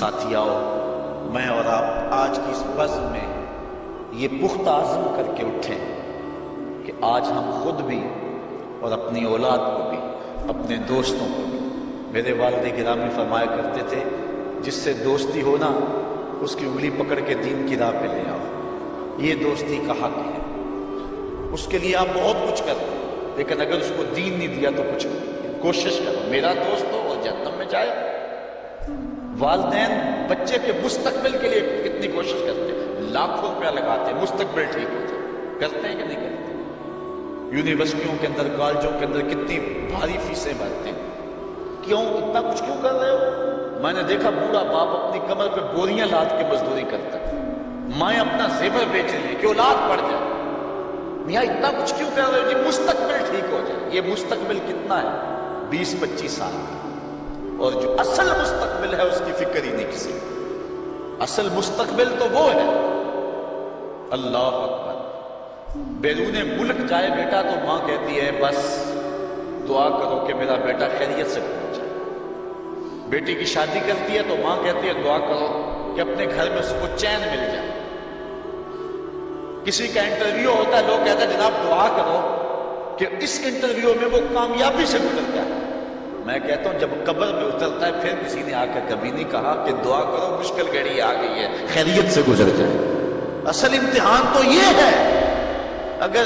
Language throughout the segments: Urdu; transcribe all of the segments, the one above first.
ساتھیاؤ، میں اور آپ آج کی اس بزم میں یہ پختہ عزم کر کے اٹھیں کہ آج ہم خود بھی اور اپنی اولاد کو بھی، اپنے دوستوں کو بھی، میرے والد گرامی فرمایا کرتے تھے جس سے دوستی ہو نا اس کی انگلی پکڑ کے دین کی راہ پہ لے آؤ، یہ دوستی کا حق ہے۔ اس کے لیے آپ بہت کچھ کرتے ہیں لیکن اگر اس کو دین نہیں دیا تو کچھ کوشش کرو میرا دوست ہو اور جہنم میں جائے۔ والدین بچے کے مستقبل کے لیے کتنی کوشش کرتے ہیں، لاکھوں روپیہ لگاتے ہیں مستقبل ٹھیک ہو جائے، کرتے ہیں کہ نہیں کرتے؟ یونیورسٹیوں کے اندر، کالجوں کے اندر کتنی بھاری فیسیں بھرتے ہیں، کیوں اتنا کچھ کیوں کر رہے ہو؟ میں نے دیکھا بوڑھا باپ اپنی کمر پہ بوریاں لاد کے مزدوری کرتا ہے، مائیں اپنا زیور بیچ رہی ہیں کہ اولاد بڑھ جائے۔ میاں اتنا کچھ کیوں کر رہے ہو؟ جی مستقبل ٹھیک ہو جائے۔ یہ مستقبل کتنا ہے؟ 20-25 سال کا، اور جو اصل مستقبل ہے اس کی فکر ہی نہیں کسی کو۔ اصل مستقبل تو وہ ہے، اللہ اکبر، بیرون ملک جائے بیٹا تو ماں کہتی ہے بس دعا کرو کہ میرا بیٹا خیریت سے پہنچ جائے۔ بیٹی کی شادی کرتی ہے تو ماں کہتی ہے دعا کرو کہ اپنے گھر میں اس کو چین مل جائے۔ کسی کا انٹرویو ہوتا ہے، لوگ کہتے ہیں جناب دعا کرو کہ اس انٹرویو میں وہ کامیابی سے گزر جائے۔ میں کہتا ہوں جب قبر میں اترتا ہے پھر کسی نے آ کر کبھی نہیں کہا کہ دعا کرو مشکل گھڑی آ گئی ہے خیریت سے گزر جائے۔ اصل امتحان تو یہ ہے، اگر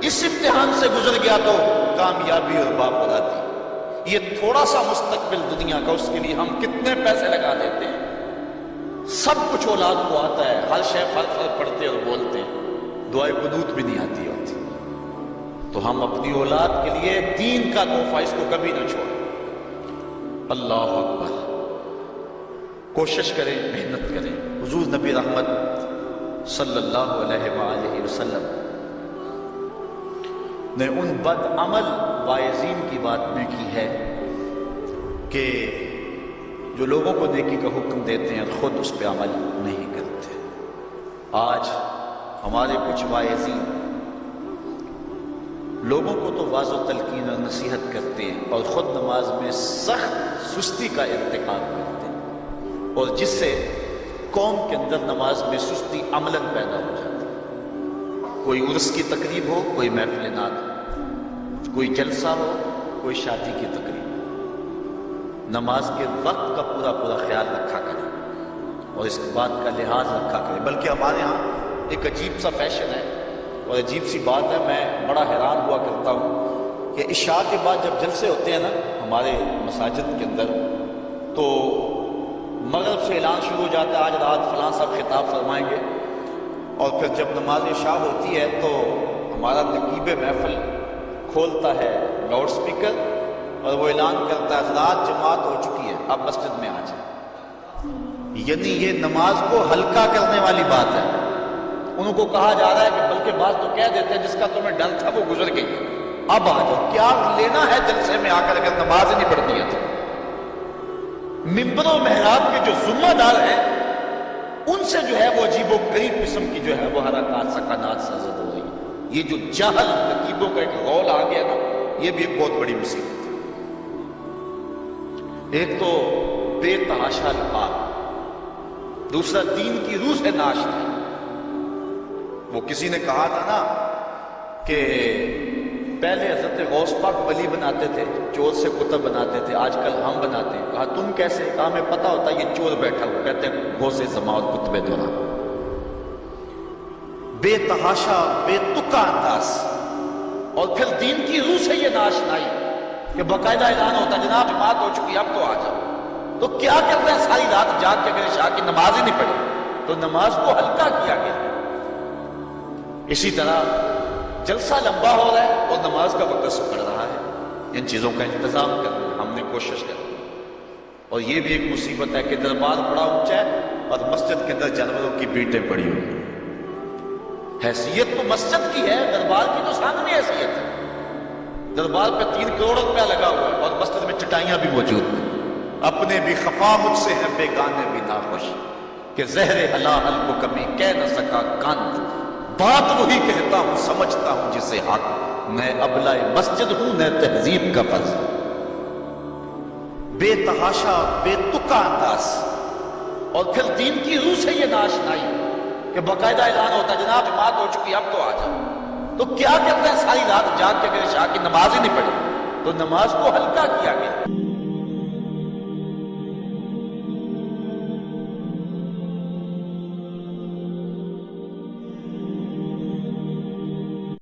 اس امتحان سے گزر گیا تو کامیابی اور باپراتی۔ یہ تھوڑا سا مستقبل دنیا کا، اس کے لیے ہم کتنے پیسے لگا دیتے ہیں، سب کچھ اولاد کو آتا ہے، ہر شے فر پڑھتے اور بولتے ہیں، دعائے قنوت بھی نہیں آتی ہوتی۔ تو ہم اپنی اولاد کے لیے دین کا تحفہ اس کو کبھی نہ چھوڑیں۔ اللہ اکبر، کوشش کریں، محنت کریں۔ حضور نبی رحمت صلی اللہ علیہ وآلہ وسلم نے ان بد عمل واعظین کی بات بھی کی ہے کہ جو لوگوں کو نیکی کا حکم دیتے ہیں خود اس پہ عمل نہیں کرتے۔ آج ہمارے کچھ واعظین لوگوں کو تو واعظ و تلقین اور نصیحت کرتے ہیں اور خود نماز میں سخت سستی کا ارتکاب کرتے ہیں، اور جس سے قوم کے اندر نماز میں سستی عملاً پیدا ہو جاتی ہے۔ کوئی عرس کی تقریب ہو، کوئی محفل نعت ہو، کوئی جلسہ ہو، کوئی شادی کی تقریب ہو، نماز کے وقت کا پورا خیال رکھا کریں اور اس بات کا لحاظ رکھا کریں۔ بلکہ ہمارے ہاں ایک عجیب سا فیشن ہے اور عجیب سی بات ہے، میں بڑا حیران ہوا کرتا ہوں کہ عشاء کے بعد جب جلسے ہوتے ہیں نا ہمارے مساجد کے اندر، تو مغرب سے اعلان شروع ہو جاتا ہے آج رات فلاں صاحب خطاب فرمائیں گے، اور پھر جب نماز عشاء ہوتی ہے تو ہمارا نقیب محفل کھولتا ہے لاؤڈ سپیکر اور وہ اعلان کرتا ہے حضرات جماعت ہو چکی ہے، اب مسجد میں آ جائیں۔ یعنی یہ نماز کو ہلکا کرنے والی بات ہے۔ ان کو کہا جا رہا ہے کہ بلکہ بعض تو کہہ دیتے ہیں جس کا تمہیں ڈر تھا وہ گزر گئی، اب آ جاؤ۔ کیا لینا ہے جلسے میں آ کر اگر نماز ہی نہیں پڑھنی ہے تو؟ ممبر و محراب کے جو ذمہ دار ہیں ان سے جو ہے وہ عجیب و غریب قسم کی جو ہے وہ حرکات سکنات سرزد ہو رہی ہے۔ یہ جو جہل نقیبوں کا ایک غول آ گیا نا، یہ بھی ایک بہت بڑی مصیبت ہے۔ ایک تو بے تحاشا الفاظ، دوسرا دین کی روح سے ناشنا ہے۔ وہ کسی نے کہا تھا نا کہ پہلے حضرت غوث پاک ولی بناتے تھے، چور سے کتب بناتے تھے، آج کل ہم بناتے ہیں۔ کہا تم کیسے؟ کہا ہمیں پتا ہوتا ہے یہ چور بیٹھا ہوا، کہتے ہیں غوث زمان اور کتب دوران۔ بے تحاشا بے تکا انداز، اور پھر دین کی روح سے یہ ناشنائی کہ باقاعدہ اعلان ہوتا ہے جناب جماعت ہو چکی اب تو آ جاؤ۔ تو کیا کرتے ہیں ساری رات جاگ کے اگر عشاء کی نماز ہی نہیں پڑھی تو نماز کو ہلکا کیا گیا۔ اسی طرح جلسہ لمبا ہو رہا ہے اور نماز کا وقت پڑ رہا ہے، ان چیزوں کا انتظام کرنا ہم نے کوشش کرنی۔ اور یہ بھی ایک مصیبت ہے کہ دربار بڑا اونچا ہے اور مسجد کے اندر جانوروں کی بیٹیں پڑی ہوئی ہیں۔ حیثیت تو مسجد کی ہے، دربار کی تو سامنے حیثیت ہے۔ دربار پہ 3 کروڑ روپیہ لگا ہوا ہے اور مسجد میں چٹائیاں بھی موجود ہیں۔ اپنے بھی خفا مجھ سے ہیں بیگانے بھی ناخوش، کہ زہر حلال کو کبھی کہہ نہ سکا کاند، بات وہی کہتا ہوں سمجھتا ہوں جسے حق، میں ابلہ مسجد ہوں نہ تہذیب کا فرض۔ بے تحاشا بے تکا انداز، اور پھر دین کی روح سے یہ ناشنائی کہ باقاعدہ اعلان ہوتا جناب جماعت ہو چکی اب تو آ جاؤ. تو کیا کرتے ہیں ساری رات جاگ کے میرے شاہ کی نماز ہی نہیں پڑھی. تو نماز کو ہلکا کیا گیا.